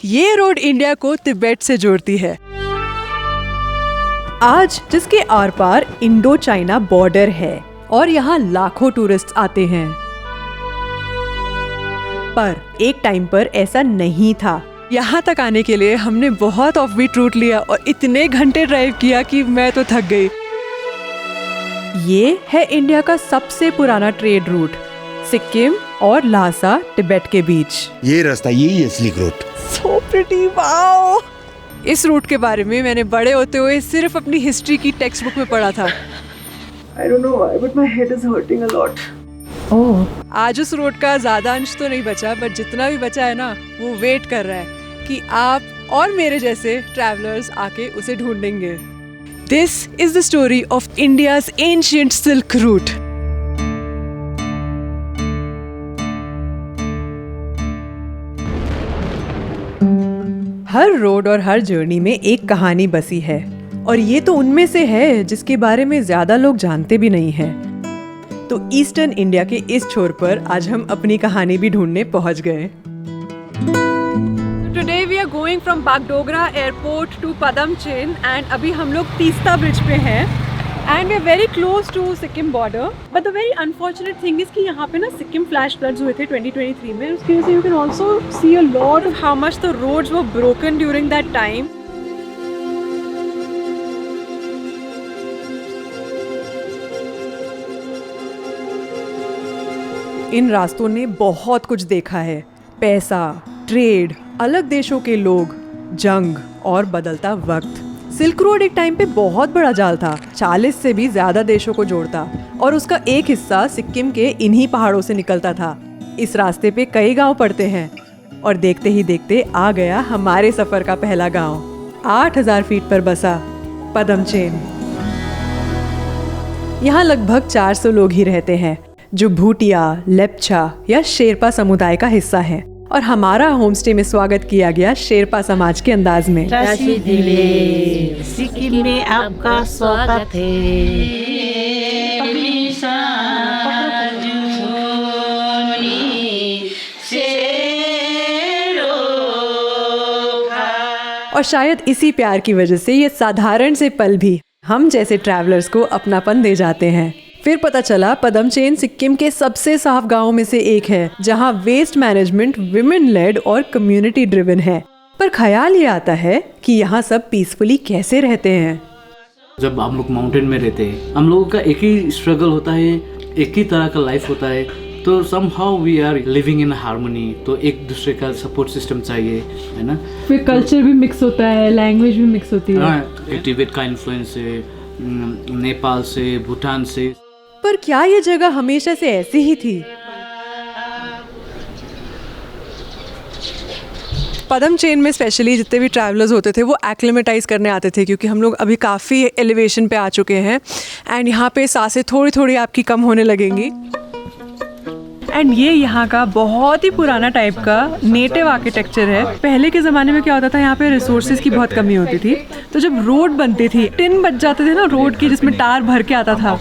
ये road India को तिब्बत से जोड़ती है, आज जिसके आर पार इंडो चाइना बॉर्डर है और यहाँ लाखों टूरिस्ट आते हैं। पर एक टाइम पर ऐसा नहीं था। यहाँ तक आने के लिए हमने बहुत ऑफबीट रूट लिया और इतने घंटे ड्राइव किया कि मैं तो थक गई। ये है इंडिया का सबसे पुराना ट्रेड रूट, सिक्किम और ल्हासा तिब्बत के बीच। ये रास्ता यही है silk route. So pretty, wow! इस रूट के बारे में मैंने बड़े होते हुए सिर्फ अपनी हिस्ट्री की टेक्स्ट बुक में पढ़ा था। I don't know why, but my head is hurting a lot. आज उस रोड का ज्यादा अंश तो नहीं बचा, बट जितना भी बचा है ना, वो वेट कर रहा है कि आप और मेरे जैसे ट्रैवलर्स आके उसे ढूंढेंगे। This is the story of India's ancient Silk Route. Her road और हर जर्नी में एक कहानी बसी है, और ये तो उनमें से है जिसके बारे में ज्यादा लोग जानते भी नहीं हैं। तो ईस्टर्न इंडिया के इस छोर पर आज हम अपनी कहानी भी ढूंढने पहुंच गए। Today we are going from Bagdogra airport to Padamchen and अभी हम लोग तीस्ता ब्रिज पे हैं and we are very close to Sikkim border. But the very unfortunate thing is कि यहाँ पे ना सिक्किम फ्लैश फ्लड्स हुए थे 2023 में। उसकी वजह से you can also see a lot of how much the roads were broken during that time. इन रास्तों ने बहुत कुछ देखा है, पैसा, ट्रेड, अलग देशों के लोग, जंग और बदलता वक्त। सिल्क रोड एक टाइम पे बहुत बड़ा जाल था, 40 से भी ज्यादा देशों को जोड़ता, और उसका एक हिस्सा सिक्किम के इन्हीं पहाड़ों से निकलता था। इस रास्ते पे कई गांव पड़ते हैं और देखते ही देखते आ गया हमारे सफर का पहला गांव, 8000 फीट पर बसा पदमचेन। यहाँ लगभग 400 लोग ही रहते हैं जो भूटिया, लेप्चा या शेरपा समुदाय का हिस्सा है, और हमारा होमस्टे में स्वागत किया गया शेरपा समाज के अंदाज में। ताशी दिले, सिक्किम में आपका स्वागत है। और शायद इसी प्यार की वजह से ये साधारण से पल भी हम जैसे ट्रैवलर्स को अपनापन दे जाते हैं। फिर पता चला पदमचेन सिक्किम के सबसे साफ गांवों में से एक है, जहां वेस्ट मैनेजमेंट विमेन लेड और कम्युनिटी ड्रिवन है। पर ख्याल ये आता है कि यहाँ सब पीसफुली कैसे रहते हैं। जब हम लोग माउंटेन में रहते हैं, हम लोगों का एक ही स्ट्रगल होता है, एक ही तरह का लाइफ होता है, तो somehow we are living in harmony। तो एक दूसरे का सपोर्ट सिस्टम चाहिए, है ना। फिर कल्चर भी मिक्स होता है, लैंग्वेज भी मिक्स होती है। तिब्बत का इन्फ्लुएंस है, नेपाल से, भूटान से। पर क्या ये जगह हमेशा से ऐसी ही थी? पदमचेन में स्पेशली जितने भी ट्रैवलर्स होते थे वो एक्लिमेटाइज करने आते थे, क्योंकि हम लोग अभी काफ़ी एलिवेशन पे आ चुके हैं एंड यहाँ पे सांसें थोड़ी थोड़ी आपकी कम होने लगेंगी। एंड ये यहाँ का बहुत ही पुराना टाइप का नेटिव आर्किटेक्चर है। पहले के ज़माने में क्या होता था, यहाँ पे रिसोर्सेज की बहुत कमी होती थी, तो जब रोड बनती थी, टिन बच जाते थे ना रोड की, जिसमें टार भर के आता था,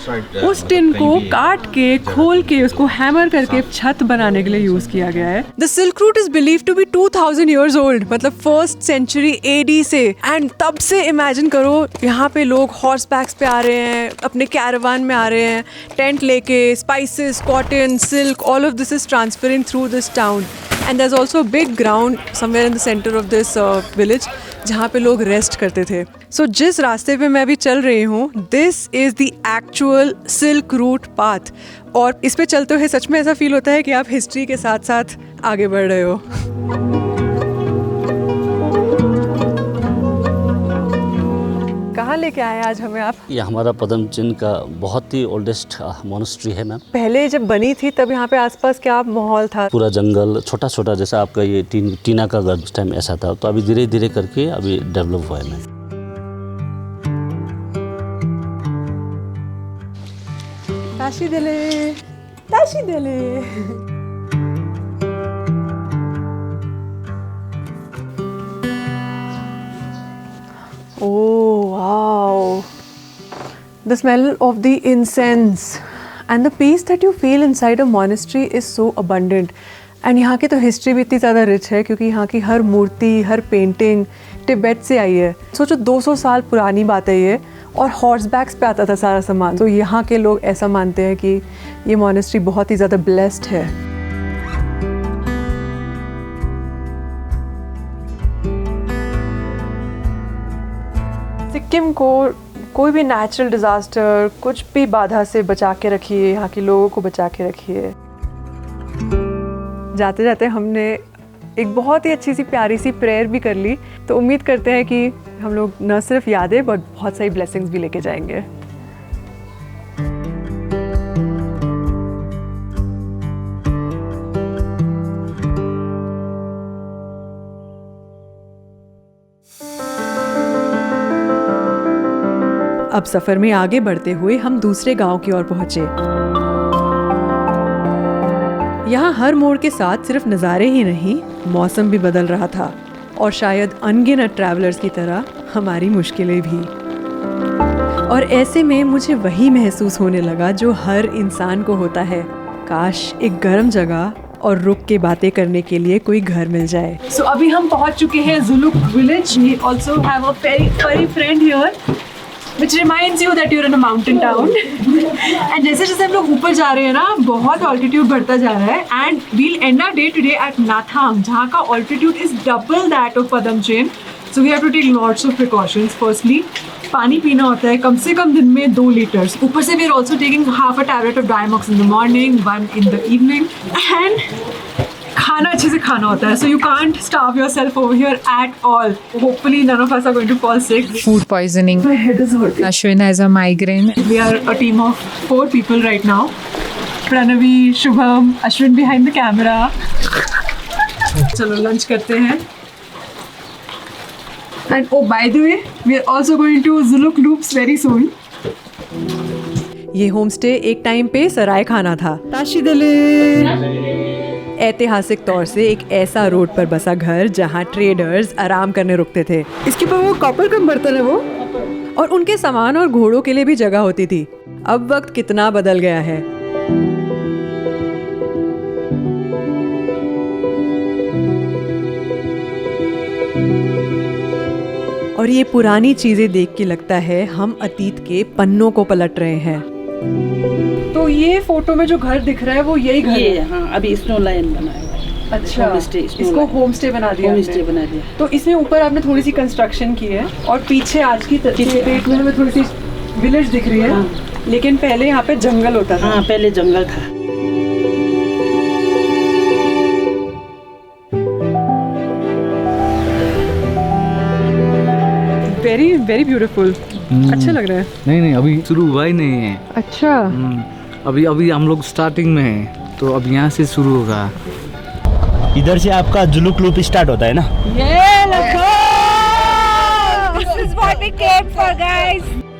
उस टिन को काट के, खोल के, उसको हैमर करके छत बनाने के लिए यूज किया गया है। The silk route is believed to be 2000 years old, मतलब 1st century AD से। एंड तब से इमेजिन करो, यहाँ पे लोग हॉर्स बैक्स पे आ रहे हैं, अपने कैरावान में आ रहे हैं, टेंट लेके, spices, cotton, silk, all of this is transferring through this town, and there's also a big ground somewhere in the center of this village जहाँ पे लोग रेस्ट करते थे। So जिस रास्ते पे मैं अभी चल रही हूँ, this is the actual Silk Route path, और इस पे चलते हुए सच में ऐसा फील होता है कि आप हिस्ट्री के साथ साथ आगे बढ़ रहे हो। कहाँ लेके आए आज हमें आप? ये हमारा पदमचेन का बहुत ही ओल्डेस्ट मोनेस्ट्री है मैम। पहले जब बनी थी तब यहाँ पे आसपास क्या माहौल था? पूरा जंगल, छोटा छोटा, जैसा आपका ये टीना का घर उस टाइम ऐसा था, तो अभी धीरे धीरे करके अभी डेवलप हुआ है मैम। ताशी दिले, ताशी दिले। Oh wow, the smell of the incense and the peace that you feel inside a monastery is so abundant. And यहाँ की तो हिस्ट्री भी इतनी ज़्यादा रिच है क्योंकि यहाँ की हर मूर्ति, हर पेंटिंग तिब्बत से आई है। सोचो 200 साल पुरानी बात है ये, और हॉर्स बैक्स पे आता था सारा सामान। तो यहाँ के लोग ऐसा मानते हैं कि ये मॉनेस्ट्री बहुत ही ज़्यादा ब्लेस्ड है। सिक्किम को कोई भी नेचुरल डिज़ास्टर, कुछ भी बाधा से बचा के रखिए, यहाँ के लोगों को बचा के रखिए। जाते जाते हमने एक बहुत ही अच्छी सी प्यारी सी प्रेयर भी कर ली, तो उम्मीद करते हैं कि हम लोग न सिर्फ यादें बट बहुत सारी ब्लेसिंग्स भी लेके जाएंगे। अब सफर में आगे बढ़ते हुए हम दूसरे गांव की ओर पहुंचे। यहाँ हर मोड़ के साथ सिर्फ नज़ारे ही नहीं, मौसम भी बदल रहा था और शायद अनगिनत ट्रैवलर्स की तरह हमारी मुश्किलें भी। और ऐसे में मुझे वही महसूस होने लगा जो हर इंसान को होता है, काश एक गर्म जगह और रुक के बातें करने के लिए कोई घर मिल जाए। So, अभी हम पहुंच चुके हैं Zuluk village. We also have a furry friend here, which reminds you that you're in a mountain town. And जैसे जैसे हम लोग ऊपर जा रहे हैं ना, बहुत ऑल्टीट्यूड बढ़ता जा रहा है। And we'll end our day today at Nathang, जहाँ का altitude is double that of Padamchen. So we have to take lots of precautions. Firstly, पानी पीना होता है कम से कम दिन में 2 लीटर्स। ऊपर से we are also taking half a tablet of Diamox in the morning, 1 in the evening. And खाना अच्छे से खाना होता है, so you can't starve yourself over here at all. Hopefully none of us are going to fall sick. Food poisoning. My head is hurting. Ashwin has a migraine. We are a team of 4 people right now. Pranavi, Shubham, Ashwin behind the camera. चलो lunch करते हैं. And oh, by the way, we are also going to Zuluk Loops very soon. ये homestay एक time पे सराय खाना था। ऐतिहासिक तौर से एक ऐसा रोड पर बसा घर जहाँ ट्रेडर्स आराम करने रुकते थे। इसके पर वो कॉपर का बर्तन है वो, और उनके सामान और घोड़ों के लिए भी जगह होती थी। अब वक्त कितना बदल गया है। और ये पुरानी चीजें देख के लगता है हम अतीत के पन्नों को पलट रहे हैं। तो ये फोटो में जो घर दिख रहा है वो यही घर है? हाँ, अभी स्नो लाइन बनाया हुआ है। अच्छा, इसको होम स्टे बना दिया। बना दिया। तो इसमें ऊपर आपने थोड़ी सी कंस्ट्रक्शन की है और पीछे आज की डेट में हमें थोड़ी सी विलेज दिख रही है। हाँ। लेकिन पहले यहाँ पे जंगल होता था। हाँ, पहले जंगल था। Very very beautiful. अच्छा लग रहा है। नहीं अभी शुरू हुआ ही नहीं है। अच्छा। अभी हम लोग स्टार्टिंग में हैं, तो अब यहाँ से शुरू होगा। इधर से आपका जुलुक लूप स्टार्ट होता है ना?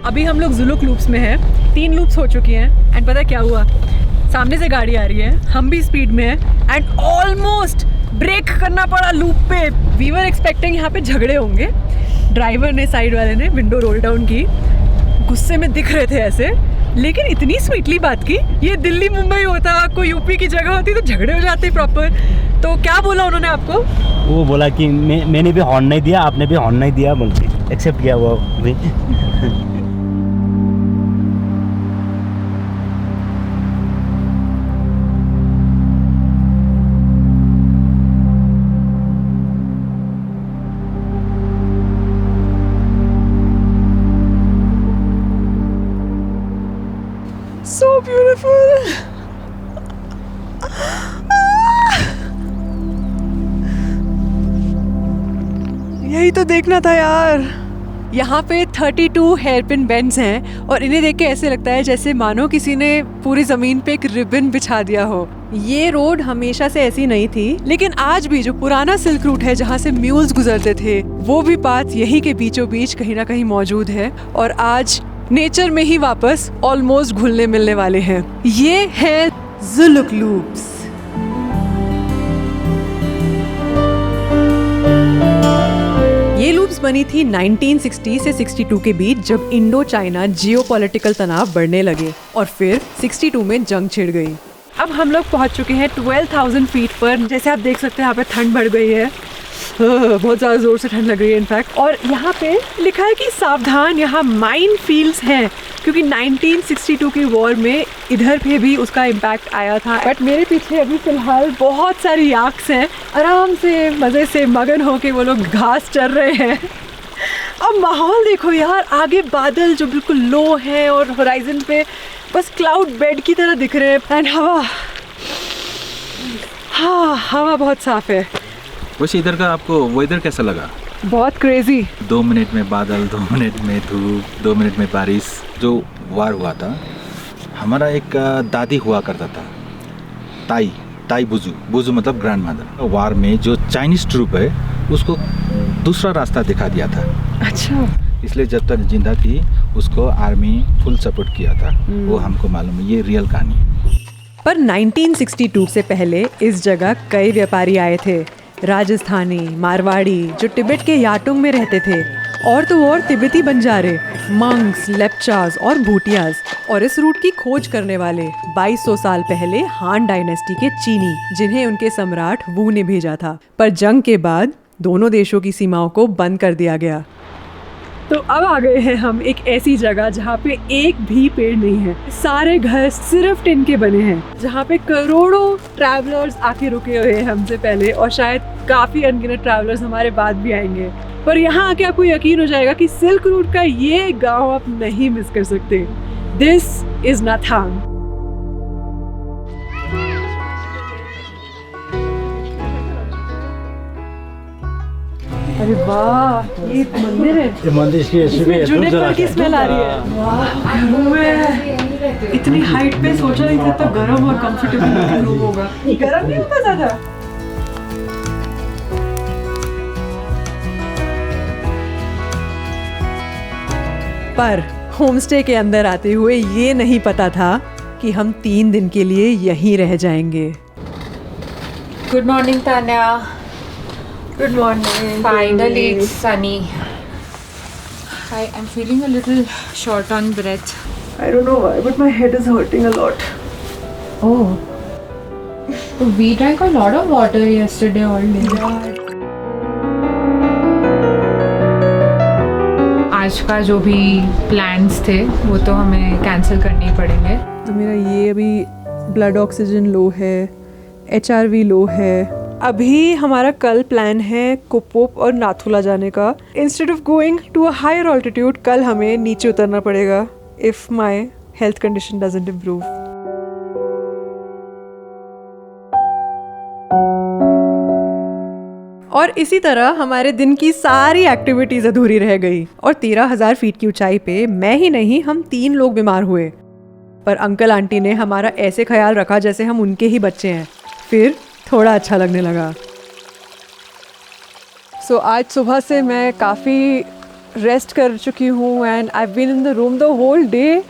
अभी हम लोग जुलुक लूप्स में हैं। 3 लूप्स हो चुकी हैं एंड पता क्या हुआ, सामने से गाड़ी आ रही है, हम भी स्पीड में हैं एंड ऑलमोस्ट ब्रेक करना पड़ा लूप पे। वी वर एक्सपेक्टिंग यहाँ पे झगड़े होंगे। ड्राइवर ने, साइड वाले ने विंडो रोल डाउन की, गुस्से में दिख रहे थे ऐसे, लेकिन इतनी स्वीटली बात की। ये दिल्ली मुंबई होता, कोई यूपी की जगह होती तो झगड़े हो जाते प्रॉपर। तो क्या बोला उन्होंने आपको? वो बोला कि मैंने भी हॉर्न नहीं दिया, आपने भी हॉर्न नहीं दिया, बोल के एक्सेप्ट किया वो भी। So beautiful. यही तो देखना था यार। यहाँ पे 32 हेयरपिन बेंड्स हैं और इन्हें देख के ऐसे लगता है जैसे मानो किसी ने पूरी जमीन पे एक रिबन बिछा दिया हो। ये रोड हमेशा से ऐसी नहीं थी, लेकिन आज भी जो पुराना सिल्क रूट है जहाँ से म्यूल्स गुजरते थे, वो भी पाथ यही के बीचों बीच कहीं ना कहीं मौजूद है और आज नेचर में ही वापस ऑलमोस्ट घुलने मिलने वाले हैं। ये है जुलुक लूप्स। ये लूप्स बनी थी 1960 से 62 के बीच, जब इंडो चाइना जियोपॉलिटिकल तनाव बढ़ने लगे और फिर 62 में जंग छिड़ गई। अब हम लोग पहुंच चुके हैं 12,000 फीट पर। जैसे आप देख सकते हैं यहाँ पे ठंड बढ़ गई है, बहुत ज़्यादा ज़ोर से ठंड लग रही है इनफैक्ट। और यहाँ पे लिखा है कि सावधान, यहाँ माइन फील्ड्स हैं, क्योंकि 1962 की वॉर में इधर पे भी उसका इम्पैक्ट आया था। बट मेरे पीछे अभी फ़िलहाल बहुत सारी याक्स हैं, आराम से मज़े से मगन होके वो लोग घास चर रहे हैं। अब माहौल देखो यार, आगे बादल जो बिल्कुल लो हैं और होराइजन पे बस क्लाउड बेड की तरह दिख रहे हैं। एंड हवा, हाँ हवा बहुत साफ है। वैसे इधर का आपको वेदर कैसा लगा? बहुत क्रेजी। 2 मिनट में बादल, 2 मिनट में धूप, 2 मिनट में बारिश। जो वार हुआ था, हमारा एक दादी हुआ करता था, ताई बुजू मतलब ग्रैंड मदर। वार में जो चाइनीज ट्रूप है उसको दूसरा रास्ता दिखा दिया था। अच्छा। इसलिए जब तक जिंदा थी उसको आर्मी फुल सपोर्ट किया था। वो हमको मालूम है, ये रियल कहानी है। पर 1962 से पहले इस जगह कई व्यापारी आए थे, राजस्थानी, मारवाड़ी, जो तिब्बत के याटुंग में रहते थे, और तो और तिब्बती बंजारे, मंक्स, लेप्चास और भूटियाज। और इस रूट की खोज करने वाले 2200 साल पहले हान डायनेस्टी के चीनी, जिन्हें उनके सम्राट वू ने भेजा था। पर जंग के बाद दोनों देशों की सीमाओं को बंद कर दिया गया। तो अब आ गए हैं हम एक ऐसी जगह जहाँ पे एक भी पेड़ नहीं है, सारे घर सिर्फ टिन के बने हैं, जहाँ पे करोड़ों ट्रैवलर्स आके रुके हुए हैं हमसे पहले, और शायद काफ़ी अनगिनत ट्रैवलर्स हमारे बाद भी आएंगे। पर यहाँ आके आपको यकीन हो जाएगा कि सिल्क रूट का ये गांव आप नहीं मिस कर सकते। This is Nathang. अरे वाह, ये मंदिर है। ये मंदिर की जुनिपर की स्मेल आ रही है। रूम है इतनी हाइट पे, सोचा नहीं था इतना गर्म और कंफर्टेबल रूम होगा। गर्म नहीं होता ज्यादा। पर होमस्टे के अंदर आते हुए ये नहीं पता था कि हम 3 दिन के लिए यहीं रह जाएंगे। Good morning, Tanya. Good morning. Finally, it's sunny. I'm feeling a little short on breath. I don't know why, but my head is hurting a lot. Oh. We drank a lot of water yesterday all day. आज का जो भी plans थे वो तो हमें cancel करने ही पड़ेंगे। तो मेरा ये अभी ब्लड ऑक्सीजन लो है, HRV लो है। अभी हमारा कल प्लान है कुपोप और नाथुला जाने का। Instead of going to a higher altitude, कल हमें नीचे उतरना पड़ेगा if my health condition doesn't improve. और इसी तरह हमारे दिन की सारी एक्टिविटीज अधूरी रह गई, और 13,000 फीट की ऊंचाई पे मैं ही नहीं, हम 3 लोग बीमार हुए। पर अंकल आंटी ने हमारा ऐसे ख्याल रखा जैसे हम उनके ही बच्चे हैं। फिर थोड़ा अच्छा लगने लगा। सो आज सुबह से मैं काफ़ी रेस्ट कर चुकी हूँ, and I been in the room the whole day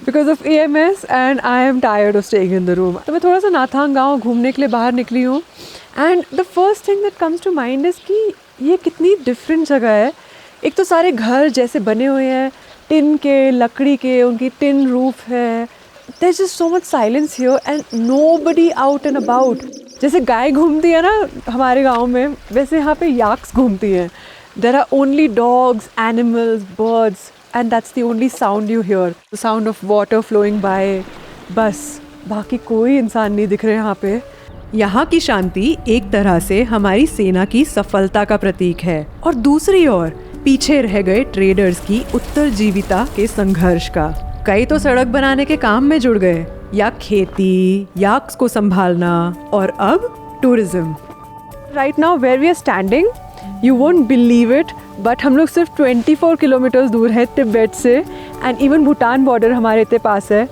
because of EMS, and I am tired of staying in the room. तो मैं थोड़ा सा नाथांग गाँव घूमने के लिए बाहर निकली हूँ, and the first thing that comes to mind is कि ये कितनी डिफरेंट जगह है। एक तो सारे घर जैसे बने हुए हैं, टिन के, लकड़ी के, उनकी टिन रूफ है। There is just so much silence here and nobody out and about. जैसे गाय घूमती है ना हमारे गांव में, वैसे यहाँ पे याक्स घूमती हैं। There are only dogs, animals, birds, and that's the only sound you hear, the sound of water flowing by. बस बाकी कोई इंसान नहीं दिख रहे यहाँ पे। यहाँ की शांति एक तरह से हमारी सेना की सफलता का प्रतीक है, और दूसरी ओर पीछे रह गए ट्रेडर्स की उत्तरजीविता के संघर्ष का। कई तो सड़क बनाने के काम में जुड़ गए, या खेती, याक्स को संभालना, और अब tourism. Right now where we are standing, you won't believe it, but हम लोग सिर्फ 24 किलोमीटर्स दूर है तिब्बत से, एंड इवन भूटान बॉर्डर हमारे इतने पास है।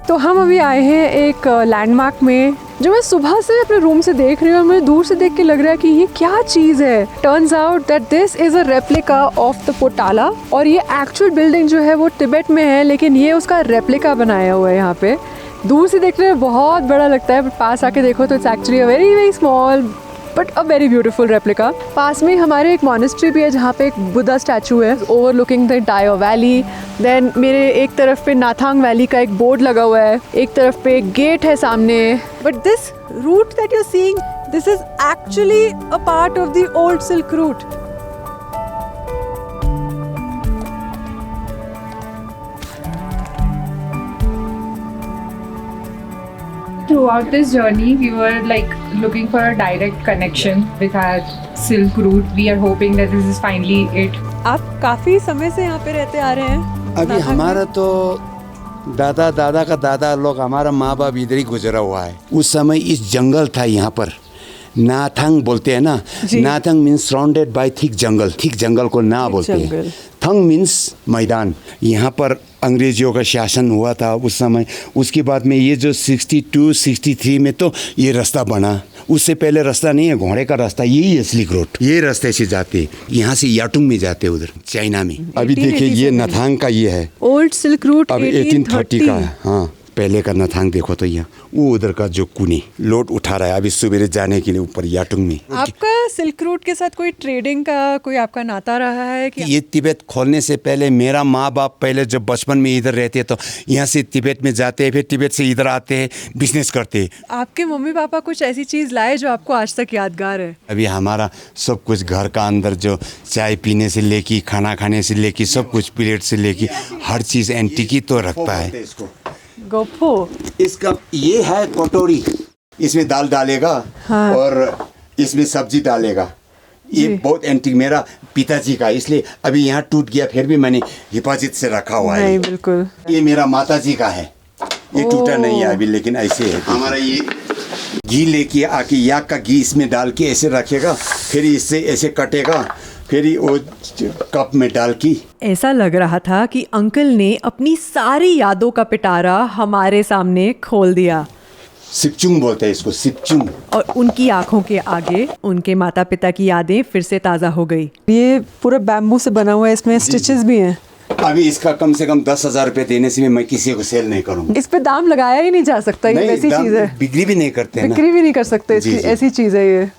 तो हम अभी आए हैं एक लैंडमार्क में, जो मैं सुबह से अपने रूम से देख रही हूँ, और मुझे दूर से देख के लग रहा है कि ये क्या चीज़ है। Turns out that this is a replica of the पोटाला, और ये एक्चुअल बिल्डिंग जो है वो तिब्बत में है, लेकिन ये उसका रेप्लिका बनाया हुआ है यहाँ पे। दूर से देखने में बहुत बड़ा लगता है, बट पास आके देखो तो it's actually a very very small but a very beautiful replica. पास में हमारे एक मॉनेस्ट्री भी है जहाँ पे एक बुद्धा स्टैचू है overlooking the entire valley. Then मेरे एक तरफ पे नाथांग वैली का एक बोर्ड लगा हुआ है, एक तरफ पे एक गेट है सामने। But this route that you are seeing, this is actually a part of the old silk route. Throughout this journey, we were like looking for a direct connection with our Silk Route. We are hoping that this is finally it. आप काफी समय से यहाँ पे रहते आ रहे हैं? अभी हमारा तो दादा दादा का दादा लोग, हमारा माँ बाप इधर ही गुजरा हुआ है। उस समय इस जंगल था यहाँ पर, नाथंग बोलते हैं ना। Nathang means surrounded by thick jungle. Thick jungle को ना बोलते हैं। थंग मीन्स मैदान। यहाँ पर अंग्रेजियों का शासन हुआ था उस समय। उसके बाद में ये जो 62, 63 में तो ये रास्ता बना। उससे पहले रास्ता नहीं है, घोड़े का रास्ता। यही है सिल्क रोड। ये रास्ते से जाते, यहाँ से याटुंग में जाते उधर चाइना में। अभी देखिए ये नाथांग का ये है ओल्ड सिल्क रूट। अब 1830 का है। हाँ, पहले का नाथांग देखो तो यहाँ वो उधर का जो कुनी लोड उठा रहा है अभी सवेरे जाने के लिए ऊपर याटुंग में। आपका सिल्क रूट के साथ कोई ट्रेडिंग का कोई आपका नाता रहा है कि ये तिब्बत खोलने से पहले मेरा माँ बाप पहले जब बचपन में इधर रहते तो यहाँ से तिब्बत में जाते हैं, फिर तिब्बत से इधर आते हैं, बिजनेस करते हैं। आपके मम्मी पापा कुछ ऐसी चीज़ लाए जो आपको आज तक यादगार है? अभी हमारा सब कुछ घर का अंदर जो चाय पीने से लेके खाना खाने से लेके सब कुछ प्लेट से लेके हर चीज़ एंटीक ही तो रखता है। गोफो इसका ये है कटोरी, इसमें दाल डालेगा। हाँ। और इसमें सब्जी डालेगा। ये बहुत एंटीक मेरा पिताजी का, इसलिए अभी यहाँ टूट गया, फिर भी मैंने हिफाजत से रखा हुआ है। नहीं, बिल्कुल। ये मेरा माताजी का है, ये टूटा नहीं है अभी, लेकिन ऐसे है। हमारा ये घी लेके आके याक का घी इसमें डाल के ऐसे रखेगा, फिर इससे ऐसे कटेगा, फिर वो कप में डाल की। ऐसा लग रहा था कि अंकल ने अपनी सारी यादों का पिटारा हमारे सामने खोल दिया। सिपचुंग बोलते हैं इसको, सिपचुंग। और उनकी आंखों के आगे उनके माता पिता की यादें फिर से ताज़ा हो गई। ये पूरा बैम्बू से बना हुआ है, इसमें स्टिचेस भी हैं। अभी इसका कम से कम 10,000 रुपये देने से मैं किसी को सेल नहीं करूँगा। इस पे दाम लगाया ही नहीं जा सकता, ये वैसी चीज़ है। बिक्री भी नहीं करते, बिक्री भी नहीं कर सकते इसकी, ऐसी चीज़ है ये।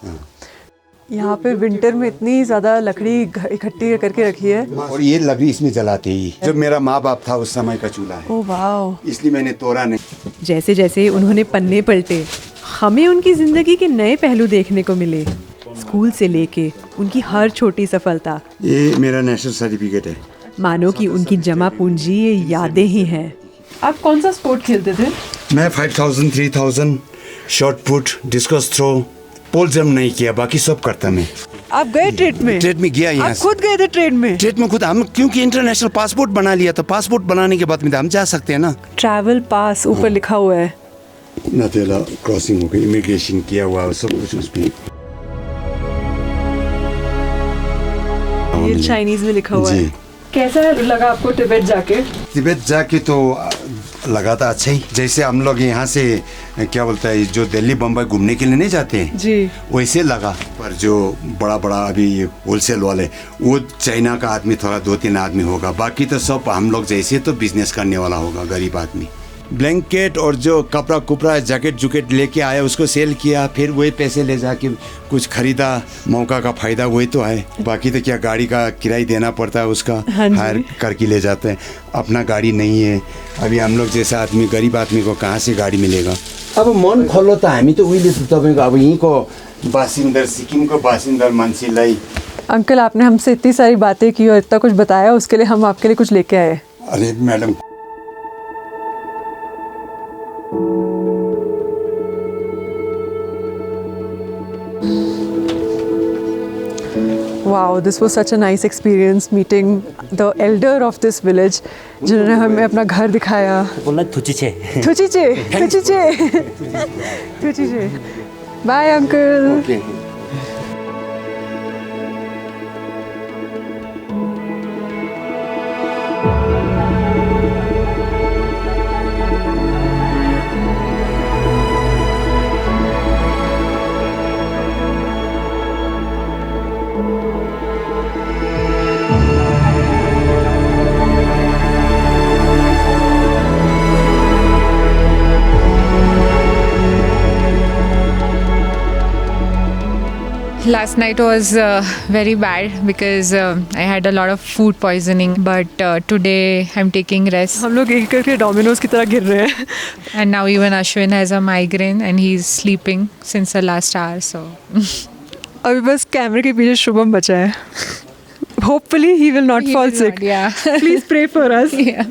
यहाँ पे विंटर में इतनी ज़्यादा लकड़ी इकट्ठी करके रखी है। और ये लकड़ी इसमें जलाते ही, जब मेरा माँ बाप था उस समय का चूल्हा है। ओह वाह, इसलिए मैंने तोड़ा नहीं। जैसे जैसे उन्होंने पन्ने पलटे, हमें उनकी ज़िंदगी के नए पहलू देखने को मिले। स्कूल से लेके उनकी हर छोटी सफलता। ये मेरा नेशनल सर्टिफिकेट है। मानो कि उनकी जमा पूंजी ये यादें ही हैं। आप कौन सा स्पोर्ट खेलते थे? मैं 5000, 3000, शॉर्ट पुट, डिस्कस थ्रो, पोल जंप नहीं किया, बाकी सब करता मैं। आप गए ट्रेड में? ट्रेड में गया यहाँ आप खुद गए थे ट्रेड में? ट्रेड में खुद हम, क्योंकि इंटरनेशनल पासपोर्ट बना लिया था। पासपोर्ट बनाने के बाद में हम जा सकते हैं ना। ट्रैवल पास ऊपर लिखा हुआ है। नथेला क्रॉसिंग हो गई, इमिग्रेशन किया हुआ, सब कुछ उसमें। ये चाइनीज में लिखा हुआ जी। है। कैसा लगा आपको तिब्बत जाके? तिब्बत जाके तो लगा था अच्छा ही। जैसे हम लोग यहाँ से क्या बोलता है, जो दिल्ली बम्बई घूमने के लिए नहीं जाते हैं जी, वैसे लगा। पर जो बड़ा बड़ा अभी ये होलसेल वाले, वो चाइना का आदमी थोड़ा 2-3 आदमी होगा, बाकी तो सब हम लोग जैसे तो बिजनेस करने वाला होगा, गरीब आदमी। ब्लैंकेट और जो कपड़ा कुपड़ा जैकेट जुकेट लेके आया, उसको सेल किया, फिर वही पैसे ले जाके कुछ खरीदा, मौका का फ़ायदा वही तो है। बाकी तो क्या, गाड़ी का किराया देना पड़ता है, उसका हायर करके ले जाते हैं। अपना गाड़ी नहीं है अभी। हम लोग जैसा आदमी, गरीब आदमी को कहाँ से गाड़ी मिलेगा? अब मन खोलो त हामी त उहिले त तपाईँको अब यहीँको बासिन्दा, सिक्किमको बासिन्दा मान्छेलाई। अंकल आपने हमसे इतनी सारी बातें की और इतना कुछ बताया, उसके लिए हम आपके लिए कुछ लेके आए। अरे madam, Wow, this was such a nice experience meeting the elder of this village, जिन्होंने हमें अपना घर दिखाया। बोला थुचिचे थुचिचे थुचिचे थुचिचे। Bye uncle. Last night was very bad because I had a lot of food poisoning. But today I'm taking rest. हम लोग एक करके डोमिनोज की तरह गिर रहे हैं. And now even Ashwin has a migraine and he's sleeping since the last hour. So अभी बस कैमरे के पीछे शुभम बचा है. Hopefully he will not He fall will sick. not, yeah. Please pray for us. Yeah.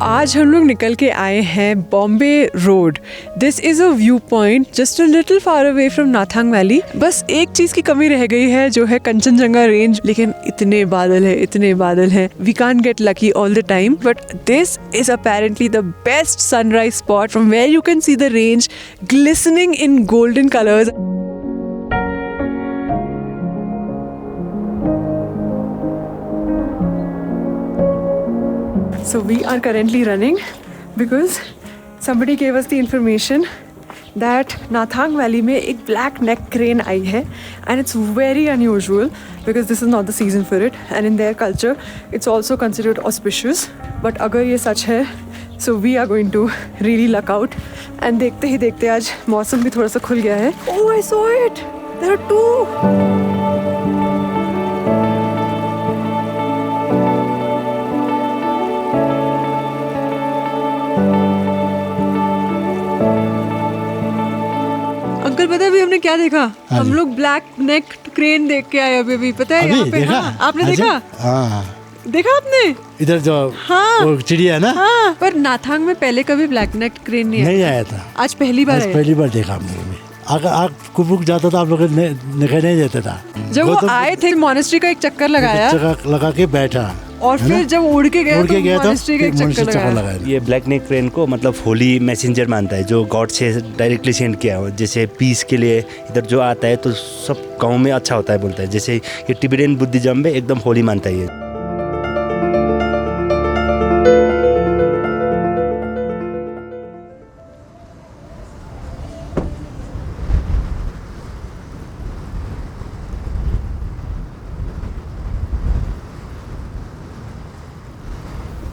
आज हम लोग निकल के आए हैं Bombay road. This is a view point just a little far away from Nathang valley. बस एक चीज़ की कमी रह गई है जो है कंचनजंगा रेंज. लेकिन इतने बादल हैं we can't get lucky all the time. But this is apparently the best sunrise spot from where you can see the range glistening in golden colours. So we are currently running because somebody gave us the information that Nathang Valley में एक black neck crane आई है and it's very unusual because this is not the season for it and in their culture it's also considered auspicious. But अगर ये सच है so we are going to really luck out and देखते ही देखते आज मौसम भी थोड़ा सा खुल गया है. Oh, I saw it! There are two! Uncle पता है अभी हमने क्या देखा? हम लोग ब्लैक नेक क्रेन देख के आए अभी पता है यहाँ पे. देखा? हाँ, आपने अच्छा? देखा? हाँ. देखा आपने? इधर जो हाँ. वो चिड़िया है ना. हाँ. पर नाथांग में पहले कभी ब्लैक नेक क्रेन नहीं आया था. आज पहली बार आया. पहली बार देखा हम लोगों ने. अगर आप कुबुक जाता था आप लोग दिखाई नहीं देता था. जब वो आए थे मॉनेस्ट्री का एक चक्कर लगाया. लगा के बैठा और फिर जब उड़ के गया तो मॉनेस्ट्री का एक चक्कर लगाया. ये ब्लैक नेक क्रेन को मतलब होली मैसेंजर मानता है जो गॉड से डायरेक्टली सेंड किया हो. जैसे पीस के लिए इधर जो आता है तो सब गाँव में अच्छा होता है बोलता है. जैसे ये टिबेटियन बुद्धिज्म में एकदम होली मानता है ये.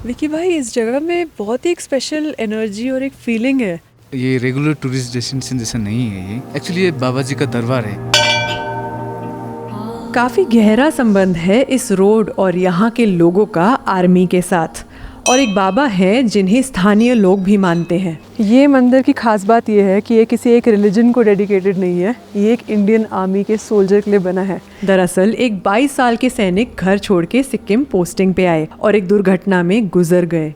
विकी भाई इस जगह में बहुत ही एक स्पेशल एनर्जी और एक फीलिंग है. ये रेगुलर टूरिस्ट डेस्टिनेशन जैसा नहीं है. ये एक्चुअली ये बाबा जी का दरबार है. काफ़ी गहरा संबंध है इस रोड और यहाँ के लोगों का आर्मी के साथ. और एक बाबा हैं जिन्हें स्थानीय लोग भी मानते हैं. ये मंदिर की खास बात ये है कि ये किसी एक रिलीजन को डेडिकेटेड नहीं है. ये एक इंडियन आर्मी के सोल्जर के लिए बना है. दरअसल एक 22 साल के सैनिक घर छोड़ के सिक्किम पोस्टिंग पे आए और एक दुर्घटना में गुजर गए.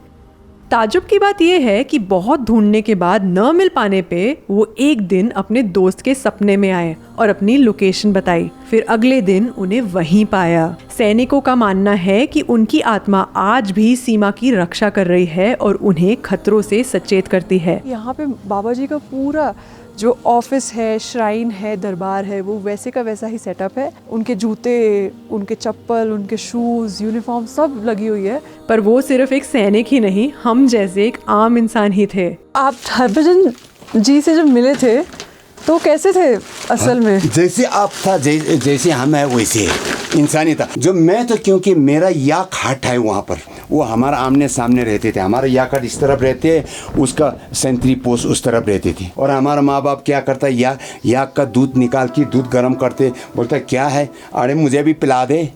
ताजुब की बात यह है कि बहुत ढूंढने के बाद न मिल पाने पे वो एक दिन अपने दोस्त के सपने में आए और अपनी लोकेशन बताई. फिर अगले दिन उन्हें वहीं पाया. सैनिकों का मानना है कि उनकी आत्मा आज भी सीमा की रक्षा कर रही है और उन्हें खतरों से सचेत करती है. यहाँ पे बाबा जी का पूरा जो ऑफिस है, श्राइन है, दरबार है, वो वैसे का वैसा ही सेटअप है. उनके जूते, उनके चप्पल, उनके शूज़, यूनिफॉर्म सब लगी हुई है. पर वो सिर्फ एक सैनिक ही नहीं, हम जैसे एक आम इंसान ही थे. आप हरभजन जी से जब मिले थे तो कैसे थे असल में? जैसे आप था, जैसे हम है वैसे इंसानी था. जो मैं तो क्योंकि मेरा याक हट है वहाँ पर, वो हमारा आमने सामने रहते थे. हमारा याक हट इस तरफ रहते, उसका सेंट्री पोस्ट उस तरफ रहती थी. और हमारा माँ बाप क्या करता, याक का दूध निकाल के दूध गर्म करते. बोलता क्या है, अरे मुझे भी पिला दे.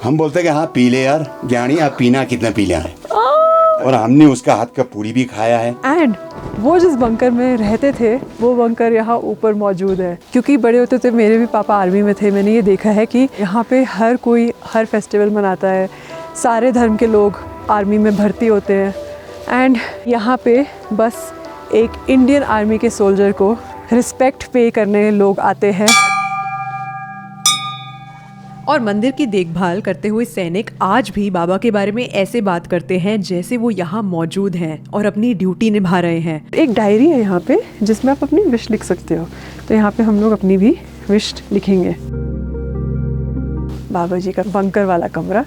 हम बोलते कि हाँ पी ले यार ज्ञानी, आप पीना कितना पी लिया है. और हमने उसका हाथ का पूरी भी खाया है. एंड वो जिस बंकर में रहते थे वो बंकर यहाँ ऊपर मौजूद है. क्योंकि बड़े होते थे, मेरे भी पापा आर्मी में थे, मैंने ये देखा है कि यहाँ पे हर कोई हर फेस्टिवल मनाता है. सारे धर्म के लोग आर्मी में भर्ती होते हैं. एंड यहाँ पे बस एक इंडियन आर्मी के सोल्जर को रिस्पेक्ट पे करने लोग आते हैं. और मंदिर की देखभाल करते हुए सैनिक आज भी बाबा के बारे में ऐसे बात करते हैं जैसे वो यहाँ मौजूद हैं और अपनी ड्यूटी निभा रहे हैं। एक डायरी है यहाँ पे जिसमें आप अपनी विश लिख सकते हो, तो यहाँ पे हम लोग अपनी भी विश लिखेंगे। बाबा जी का बंकर वाला कमरा,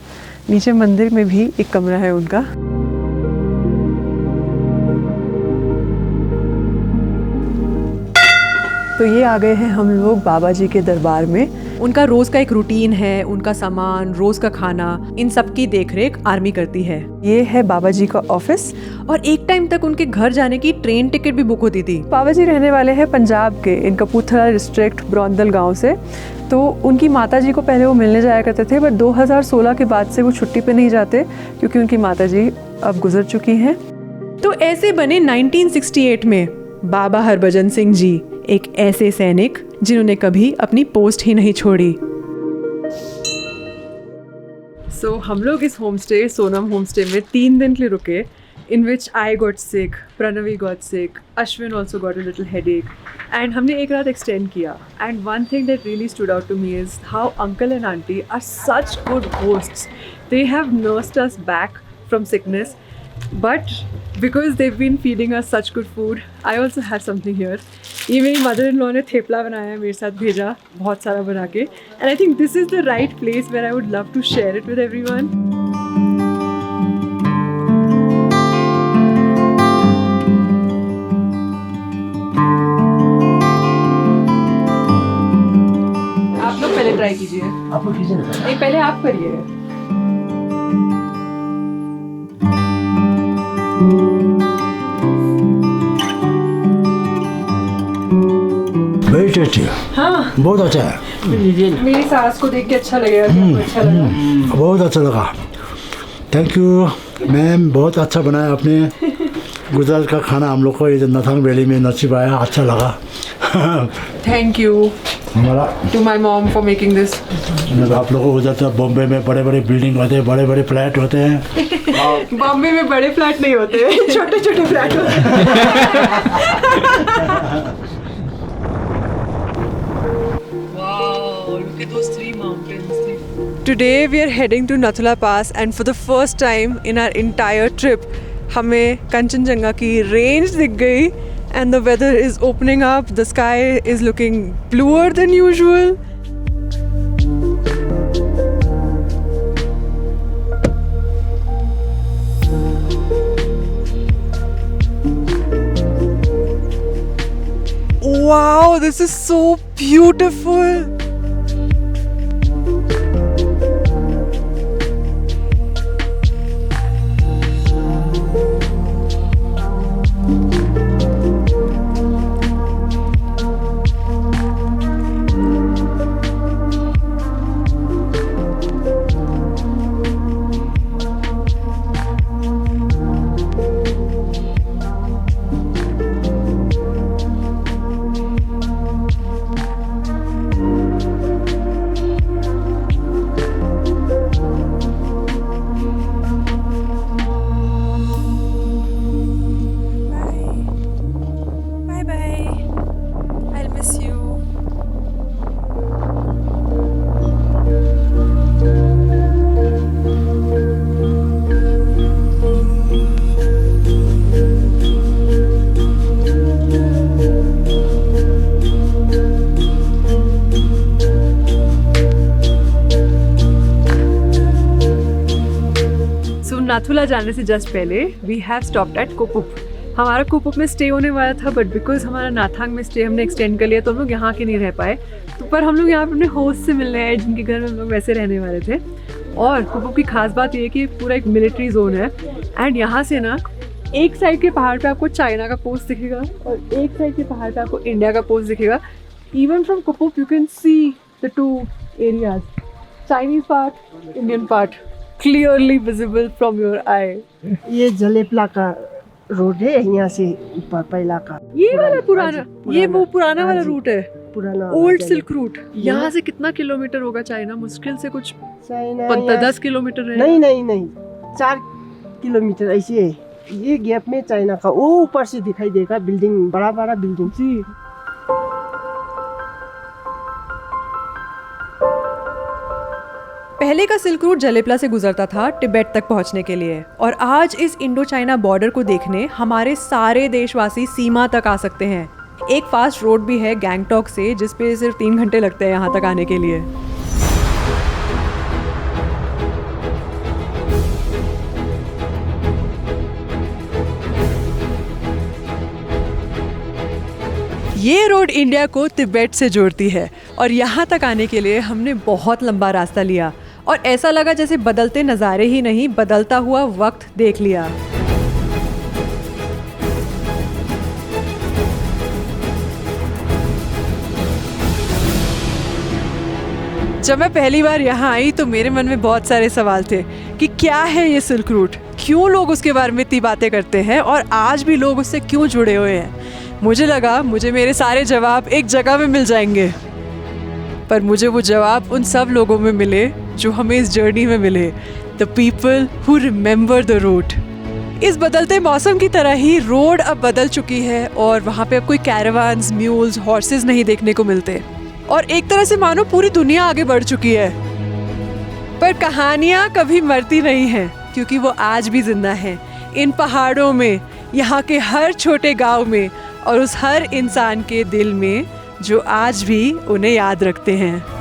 नीचे मंदिर में भी एक कमरा है उनका। तो ये आ गए हैं हम लोग बाबा जी के दरबार में। उनका रोज का एक रूटीन है, उनका सामान, रोज का खाना, इन सब की देखरेख आर्मी करती है। ये है बाबा जी का ऑफिस और एक टाइम तक उनके घर जाने की ट्रेन टिकट भी बुक होती थी। बाबा जी रहने वाले हैं पंजाब के, इन कपूरथला डिस्ट्रिक्ट ब्रौंदल गांव से। तो उनकी माता जी को पहले वो मिलने जाया करते थे, बट 2016 के बाद से वो छुट्टी पे नहीं जाते क्योंकि उनकी माता जी अब गुजर चुकी हैं। तो ऐसे बने 1968 में बाबा हरभजन सिंह जी, एक ऐसे सैनिक जिन्होंने कभी अपनी पोस्ट ही नहीं छोड़ी। हम लोग इस home stay, Sonam home stay में 3 दिन के लिए रुके, in which I got sick, Pranavi got sick, Ashwin also got a little headache, and हमने एक रात extend किया। And one thing that really stood out to me is how uncle and auntie are such good hosts. They have nursed us back from sickness, but because they've been feeding us such good food, I also have something here. ये मेरी mother in law ने थेपला बनाया, मेरे साथ भेजा बहुत सारा बना के, and I think this is the right place where I would love to share it with everyone. आप लोग पहले ट्राई कीजिए। आप लोग कीजिए ना। नहीं, पहले आप करिए। वेरी टेस्टी है। हाँ, बहुत अच्छा है। मेरी सास को देख के अच्छा लगेगा कि आपको अच्छा लगा। बहुत अच्छा लगा। थैंक यू मैम, बहुत अच्छा बनाया आपने। गुजरात का खाना हम लोग को इधर नथांग वैली में नसीब आया, अच्छा लगा। थैंक यू हमारा to my mom for making this. आप लोगों को उधर तो बॉम्बे में बड़े बड़े बिल्डिंग होते हैं, बड़े बड़े फ्लैट होते हैं। बॉम्बे में बड़े फ्लैट नहीं होते, छोटे छोटे फ्लैट होते हैं। Today we are heading to Nathula Pass, and for the first time in our entire trip हमें कंचनजंगा की रेंज दिख गई, and the weather is opening up, the sky is looking bluer than usual. Wow, this is so beautiful. Nathula जाने से just पहले we have stopped at कुपुप। हमारा कुपुप में stay होने वाला था, बट बिकॉज हमारा नाथांग में स्टे हमने एक्सटेंड कर लिया तो हम लोग यहाँ के नहीं रह पाए। तो पर हम लोग यहाँ पे अपने होस्ट से मिलने आए जिनके घर में हम लोग वैसे रहने वाले थे। और कुपुप की खास बात ये है कि पूरा एक मिलिट्री जोन है, एंड यहाँ से ना एक साइड के पहाड़ पे आपको चाइना का पोस्ट दिखेगा और एक साइड के पहाड़ पे आपको इंडिया का पोस्ट दिखेगा। Even from Kupup you can see the two areas, Chinese part, Indian part, clearly visible from your eye. ये जलेपला का रोड है, यहाँ से ऊपर पहला का। ये वाला पुराना, ये वो पुराना वाला रूट है, पुराना ओल्ड सिल्क रूट। यहाँ से कितना किलोमीटर होगा चाइना? मुश्किल से कुछ 10 किलोमीटर है। नहीं 4 किलोमीटर ऐसे है। ये गैप में चाइना का वो ऊपर से दिखाई देगा बिल्डिंग, बड़ा बड़ा बिल्डिंग। जी पहले का सिल्क रूट जलेपला से गुजरता था तिब्बत तक पहुंचने के लिए, और आज इस इंडो चाइना बॉर्डर को देखने हमारे सारे देशवासी सीमा तक आ सकते हैं। एक फास्ट रोड भी है गैंगटॉक से, जिस पे सिर्फ 3 घंटे लगते हैं यहाँ तक आने के लिए। ये रोड इंडिया को तिब्बत से जोड़ती है, और यहाँ तक आने के लिए हमने बहुत लंबा रास्ता लिया, और ऐसा लगा जैसे बदलते नज़ारे ही नहीं, बदलता हुआ वक्त देख लिया। जब मैं पहली बार यहाँ आई तो मेरे मन में बहुत सारे सवाल थे कि क्या है ये सिल्क रूट, क्यों लोग उसके बारे में इतनी बातें करते हैं, और आज भी लोग उससे क्यों जुड़े हुए हैं। मुझे लगा मुझे मेरे सारे जवाब एक जगह में मिल जाएंगे, पर मुझे वो जवाब उन सब लोगों में मिले जो हमें इस जर्नी में मिले, the people who remember the route. इस बदलते मौसम की तरह ही रोड अब बदल चुकी है, और वहाँ पे अब कोई कैरावान्स, म्यूल्स, हॉर्सेस नहीं देखने को मिलते, और एक तरह से मानो पूरी दुनिया आगे बढ़ चुकी है। पर कहानियाँ कभी मरती नहीं हैं, क्योंकि वो आज भी जिंदा हैं, इन पहाड़ों में, यहाँ के हर छोटे गांव में, और उस हर इंसान के दिल में जो आज भी उन्हें याद रखते हैं।